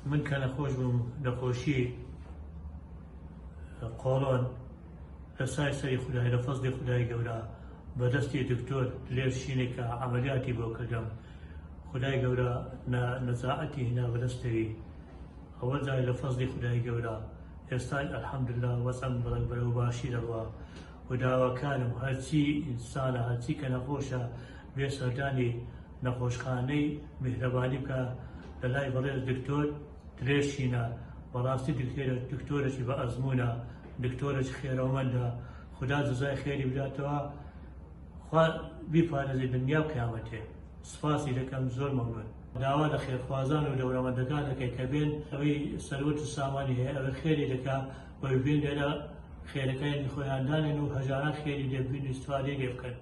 من کە نەخۆش بووم نەخۆشی قۆڵۆن لە سای سەری خودای لە فەزلی خودای گەورە بەدەستی دکتۆر لێر شینێکە عەمەلیاتی بۆ کردم. خودای گەورە نەزاعەتی هێنا بەدەستەوی ئەوە جای لە فەزلی خودای گەورە ئێستا ئەلحەمدوللا وەزعم بەرەو باشی دەڕوا و داواکارم هەرچی ئینسانە هەرچی کە نەخۆشە بێ سەردانی نەخۆشخانەی میهرەبانی بکە لە لای بەڕێز دکتۆر درێژشینە. بەڕاستی دکتۆرێکی بە ئەزموونە، دکتۆرێکی خێرەومەندە. خدا جزای خێری بداتەوە، خوا بیپارێزی دنیا و قیامەتێ. سپاسی دەکەم، زۆر مەمنون. داوا لە خێرخوازان و دەوڵەمەندەکان دەکەی کە بێن ئەوەی سەروەت و سامانی هەیە ئەوە خێری دەکا بۆ بێن لێرە خێرەکانی خۆیان دانێن و هەژاران خێری لێبین و ئیستفادەی لێ بکەن.